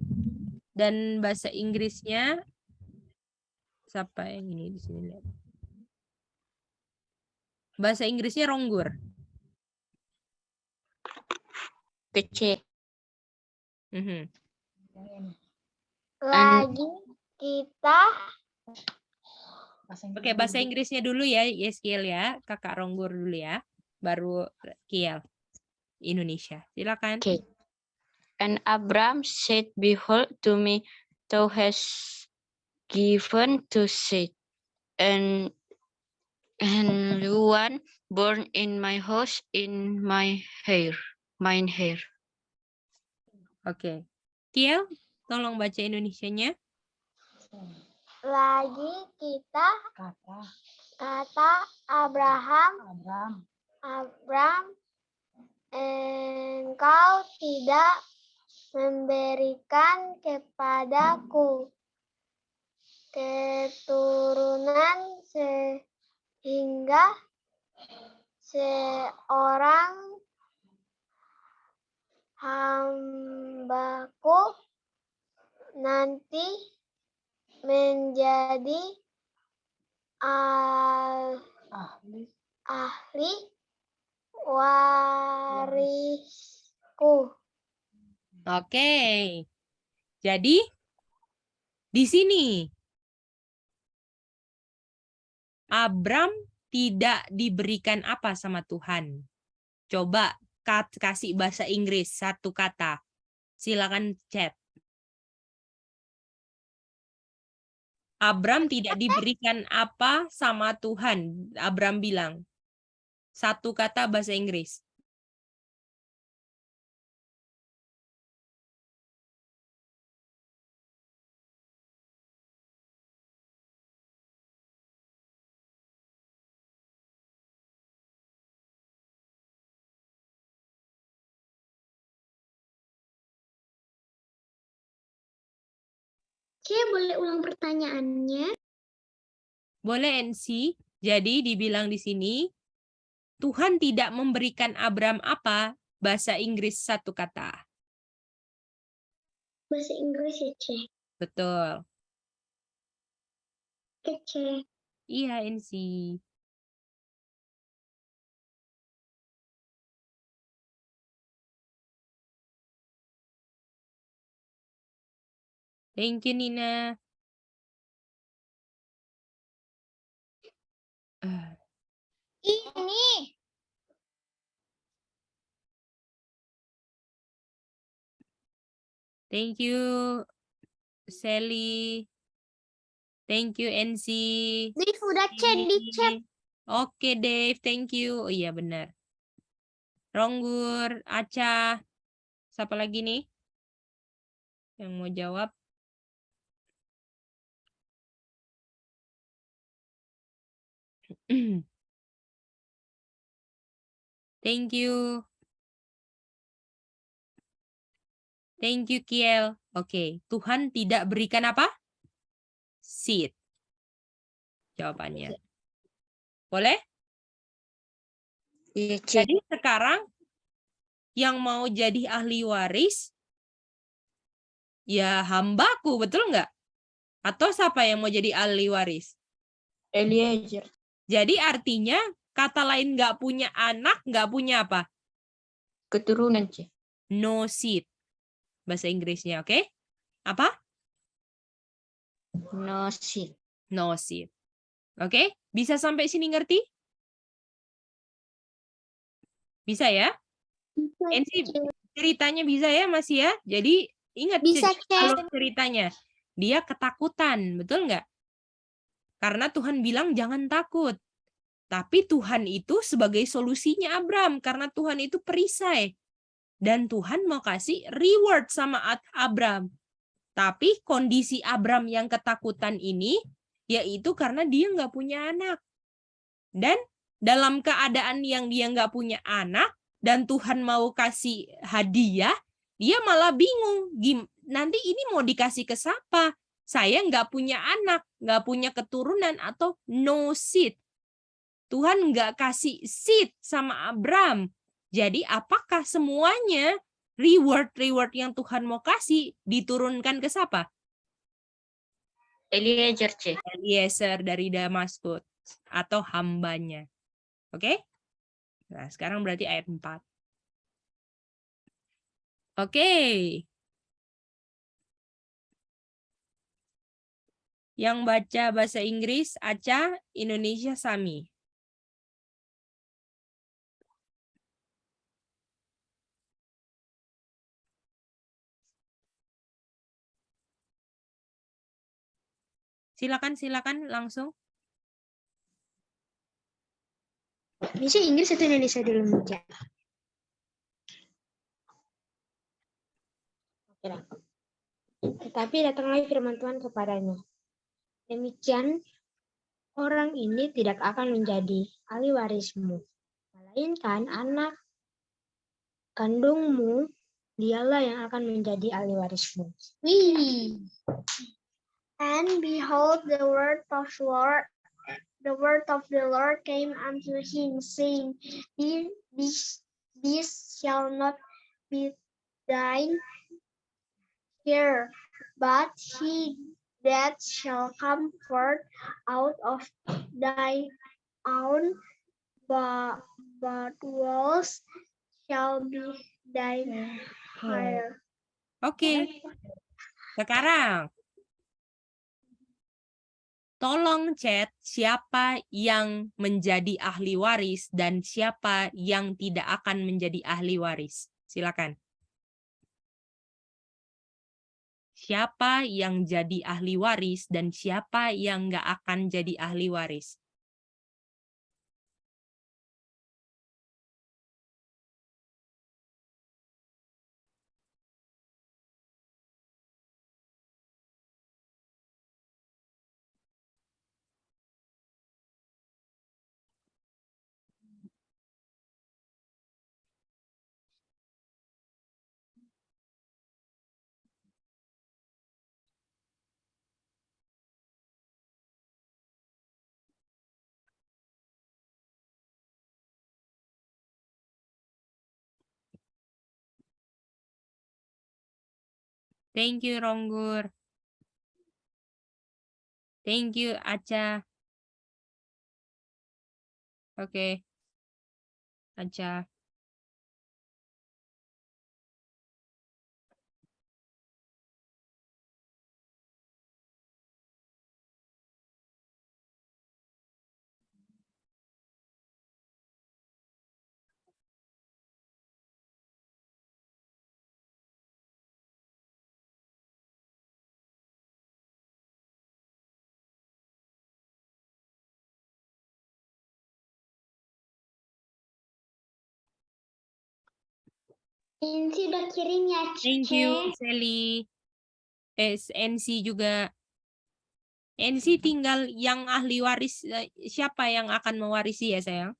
dan bahasa Inggrisnya siapa yang ini di sini lihat. Bahasa Inggrisnya Ronggur. Kecil. Lagi kita Oke, bahasa Inggrisnya dulu ya, Ezekiel ya. Kakak Ronggur dulu ya. Baru Kiel. Indonesia. Silakan. Okay. And Abram said, behold, to me thou hast given to Seth, and one born in my house in mine hair. Oke. Kiel, tolong baca Indonesianya. lagi kita kata Abram, engkau tidak memberikan kepadaku keturunan sehingga seorang hambaku nanti menjadi ahli warisku. Oke. Jadi di sini Abram tidak diberikan apa sama Tuhan. Coba kasih bahasa Inggris satu kata. Silakan chat. Abram tidak diberikan apa sama Tuhan. Abram bilang. Satu kata bahasa Inggris. Boleh ulang pertanyaannya? Boleh NC. Jadi dibilang di sini Tuhan tidak memberikan Abram apa? Bahasa Inggris satu kata. Bahasa Inggris ya, C. Betul. Oke, C. Iya, NC. Thank you, Nina. Ini Thank you, Sally. Thank you, NC. udah C di chat. Oke, Dave. Thank you. Oh iya, benar. Ronggur, Aca. Siapa lagi nih? Yang mau jawab? Thank you. Thank you, Kiel. Oke, Tuhan tidak berikan apa? Seed. Jawabannya. Boleh? Iya, C. Jadi sekarang yang mau jadi ahli waris, ya hambaku, betul nggak? Atau siapa yang mau jadi ahli waris? Eliezer. Jadi artinya kata lain nggak punya anak, nggak punya apa? Keturunan, C. No seed. Bahasa Inggrisnya, oke? Apa? No seed. No seed. Oke? Bisa sampai sini ngerti? Bisa ya? NC, ceritanya bisa ya masih ya? Jadi ingat Bisa, alur ceritanya. Dia ketakutan, betul nggak? Karena Tuhan bilang jangan takut. Tapi Tuhan itu sebagai solusinya Abram, karena Tuhan itu perisai. Dan Tuhan mau kasih reward sama Abram. Tapi kondisi Abram yang ketakutan ini, yaitu karena dia nggak punya anak. Dan dalam keadaan yang dia nggak punya anak, dan Tuhan mau kasih hadiah, dia malah bingung. Nanti ini mau dikasih ke siapa? Saya nggak punya anak, nggak punya keturunan, atau no seed. Tuhan nggak kasih seed sama Abram. Jadi apakah semuanya reward yang Tuhan mau kasih diturunkan ke siapa? Eliezer dari Damaskus atau hambanya. Oke? Nah, sekarang berarti ayat 4. Oke. Yang baca bahasa Inggris, Aca, Indonesia, Sami. Silakan langsung. Bisa Inggris atau Indonesia dulu, Mica? Tetapi datanglah firman Tuhan kepadanya. Demikian, orang ini tidak akan menjadi ahli warismu, melainkan anak kandungmu, dialah yang akan menjadi ahli warismu. And behold, the word of the Lord came unto him, saying, This shall not be thine heir, but he that shall come forth out of thy own bowels shall be thine heir. Oke. Sekarang tolong chat siapa yang menjadi ahli waris dan siapa yang tidak akan menjadi ahli waris. Silakan. Siapa yang jadi ahli waris dan siapa yang nggak akan jadi ahli waris. Thank you, Ronggur. Thank you, Aca. Oke. Aca. NC udah kirim ya, Thank you, Sally. NC juga. NC tinggal yang ahli waris, siapa yang akan mewarisi ya sayang?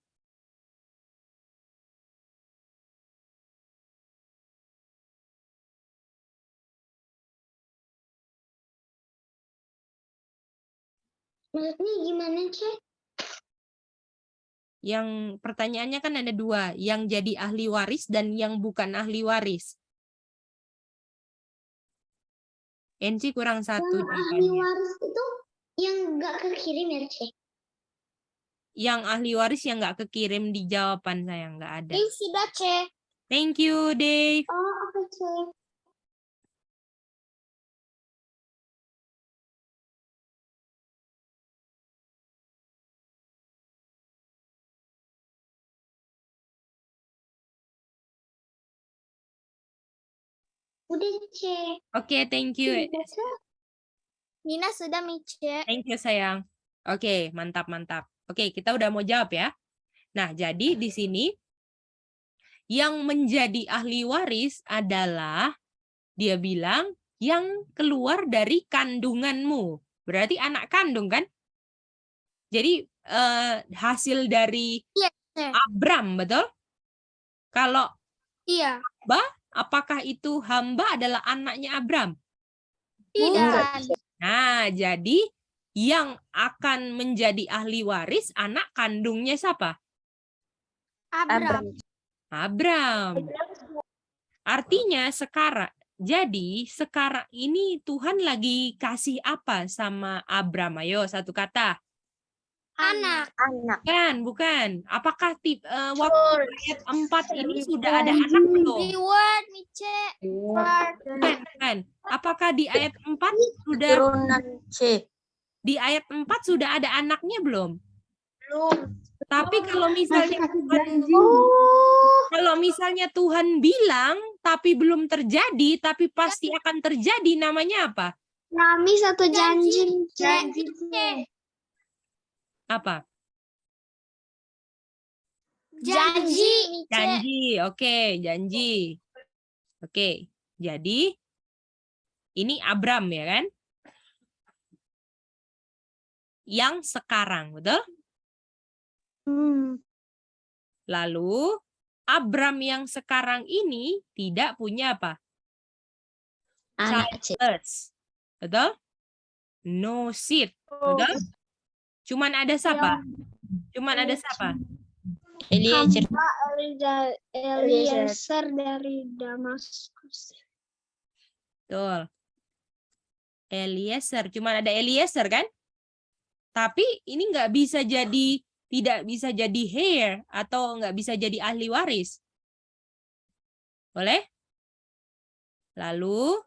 Maksudnya gimana, Cek? Yang pertanyaannya kan ada 2, yang jadi ahli waris dan yang bukan ahli waris. NC kurang 1 Yang ahli jawabannya. waris itu yang nggak kekirim ya, Cek? Yang ahli waris yang nggak kekirim di jawaban sayang, nggak ada. Sudah, Cek. Thank you, Dave. Oh, oke, Cek. Udah, Cek. Oke, thank you. Nina sudah, Mice. Thank you sayang. Oke, mantap, mantap. Oke, kita udah mau jawab ya. Nah, jadi di sini yang menjadi ahli waris adalah, dia bilang, yang keluar dari kandunganmu. Berarti anak kandung kan? Jadi hasil dari Iya. Abram, betul? Kalau Iya. hamba, apakah itu hamba adalah anaknya Abram? Tidak. Nah, jadi yang akan menjadi ahli waris anak kandungnya siapa? Abram. Abram. Artinya sekarang, jadi sekarang ini Tuhan lagi kasih apa sama Abram? Ayo, satu kata. Anak. Bukan. Apakah waktu ayat 4 ini sudah ada anak belum? Reward, Mice. Bukan. Apakah di ayat 4 sudah di ayat 4 sudah ada anaknya belum? Belum. Tapi kalau misalnya Masih Tuhan, janji. kalau misalnya Tuhan bilang tapi belum terjadi, tapi pasti akan terjadi, namanya apa? Kami satu janji. Janji. Apa? Janji. Janji. Oke, janji. Oke. Jadi ini Abram ya kan? Yang sekarang, betul? Lalu Abram yang sekarang ini tidak punya apa? Anak Childless. Betul? No seed. Betul? Cuman ada siapa? Cuman ada siapa? Eliezer. Eliezer dari Damaskus. Betul. Eliezer. Cuman ada Eliezer kan? Tapi ini nggak bisa jadi, tidak bisa jadi heir atau nggak bisa jadi ahli waris. Boleh? Lalu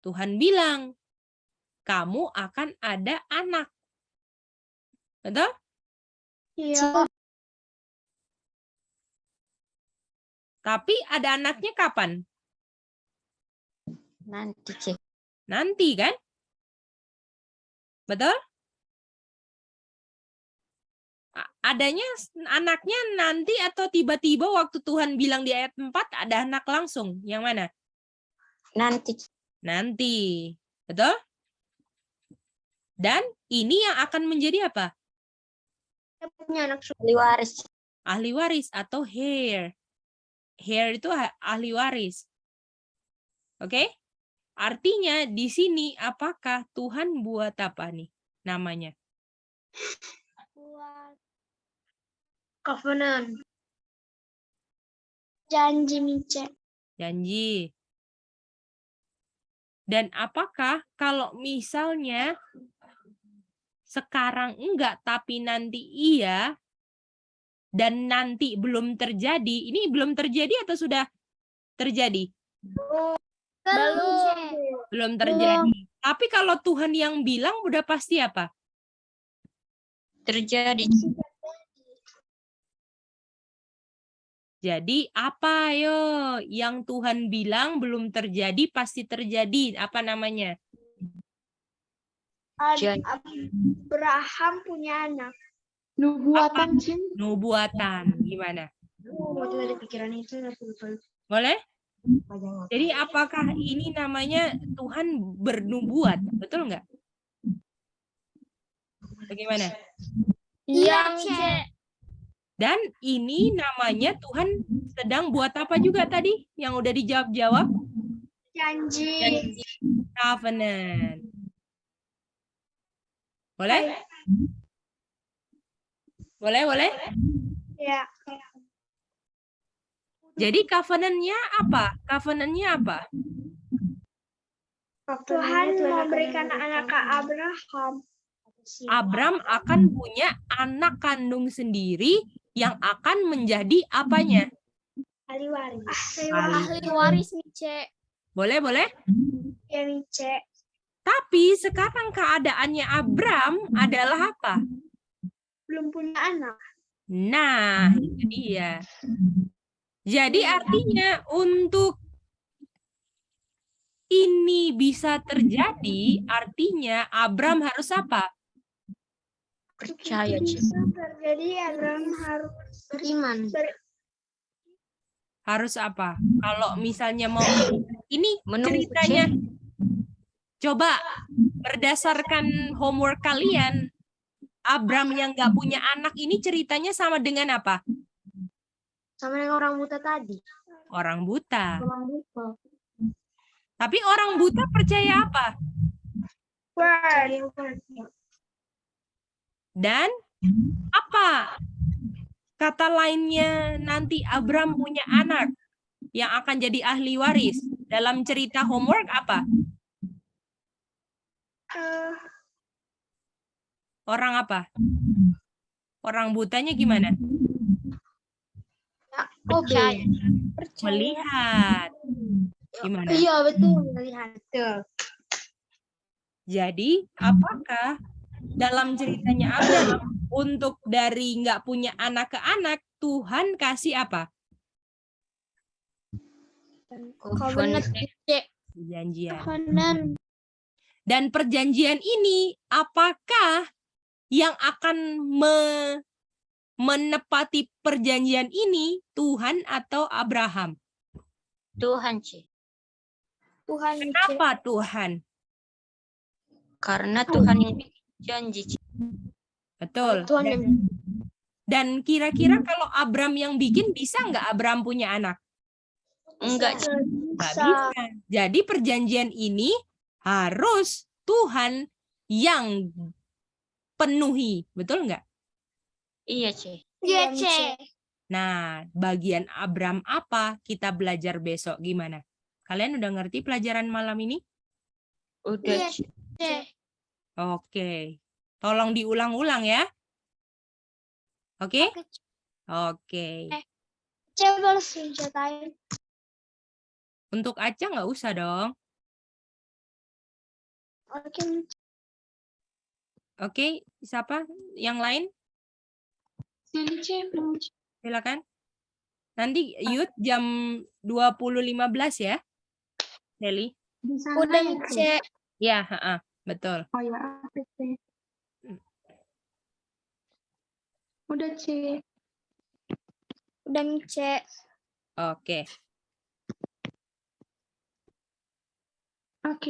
Tuhan bilang, kamu akan ada anak. Betul? Iya. Tapi ada anaknya kapan? Nanti cek. Nanti kan? Betul? Adanya anaknya nanti atau tiba-tiba waktu Tuhan bilang di ayat 4 ada anak langsung? Yang mana? Nanti. Nanti. Betul? Dan ini yang akan menjadi apa? Punya anak Ahli waris. Ahli waris atau heir. Heir itu ahli waris. Oke? Artinya di sini apakah Tuhan buat apa nih namanya? Covenant. Janji, Mice. Janji. Dan apakah kalau misalnya sekarang enggak tapi nanti iya dan nanti belum terjadi, ini belum terjadi atau sudah terjadi? Belum terjadi. Tapi kalau Tuhan yang bilang udah pasti apa? Terjadi. Jadi apa yo yang Tuhan bilang belum terjadi pasti terjadi, apa namanya? Abraham punya anak. Nubuatan, Cin. Nubuatan. Gimana? Waktu ada pikiran itu. Boleh? Jadi apakah ini namanya Tuhan bernubuat? Betul nggak? Bagaimana? Iya, Dan ini namanya Tuhan sedang buat apa juga tadi? Yang udah dijawab-jawab? Janji. Covenant. Boleh? Boleh? Ya. Jadi covenant-nya apa? Covenant-nya apa? Tuhan memberikan anak ke Abraham. Abram akan punya anak kandung sendiri yang akan menjadi apanya? Ahli waris. Ahli waris, Mice. Boleh? Ya, Mice. Tapi sekarang keadaannya Abram adalah apa? Belum punya anak. Nah, itu dia. Jadi artinya untuk ini bisa terjadi, artinya Abram harus apa? Percaya, C. Jadi Abraham harus Beriman. Harus apa? Kalau misalnya mau ini Menunggu, ceritanya, coba berdasarkan homework kalian, Abram yang nggak punya anak ini ceritanya sama dengan apa? Sama dengan orang buta tadi. Orang buta. Orang lupa. Tapi orang buta percaya apa? Dan apa kata lainnya nanti Abram punya anak yang akan jadi ahli waris? Dalam cerita homework apa? Orang apa? Orang butanya gimana? Percaya. Melihat. Gimana? Iya, betul. Melihat. Jadi, apakah dalam ceritanya Abraham untuk dari nggak punya anak ke anak, Tuhan kasih apa? Covenant. Perjanjian. Dan perjanjian ini, apakah yang akan menepati perjanjian ini Tuhan atau Abraham? Tuhan, C. Tuhan. Kenapa Tuhan? Karena Tuhan yang bikin janji, C. Betul. Tuhan yang Dan kira-kira kalau Abram yang bikin, bisa nggak Abram punya anak? Enggak, C. Nggak bisa. Jadi perjanjian ini harus Tuhan yang penuhi. Betul nggak? Iya, C. Iya, C. Nah, bagian Abram apa? Kita belajar besok gimana? Kalian udah ngerti pelajaran malam ini? Udah, Iya. C. Oke. Tolong diulang-ulang ya. Oke? Oke. Coba ceritain. Untuk Aca nggak usah dong. Oke. Oke, siapa? Yang lain? Sini, C. Silakan. Nanti Yud jam 20.15 ya. Nelly. Di sana Udah, ya, C. Ya, betul. Oh ya, oke, C. Udah, C. Udah, C. Oke. Oke.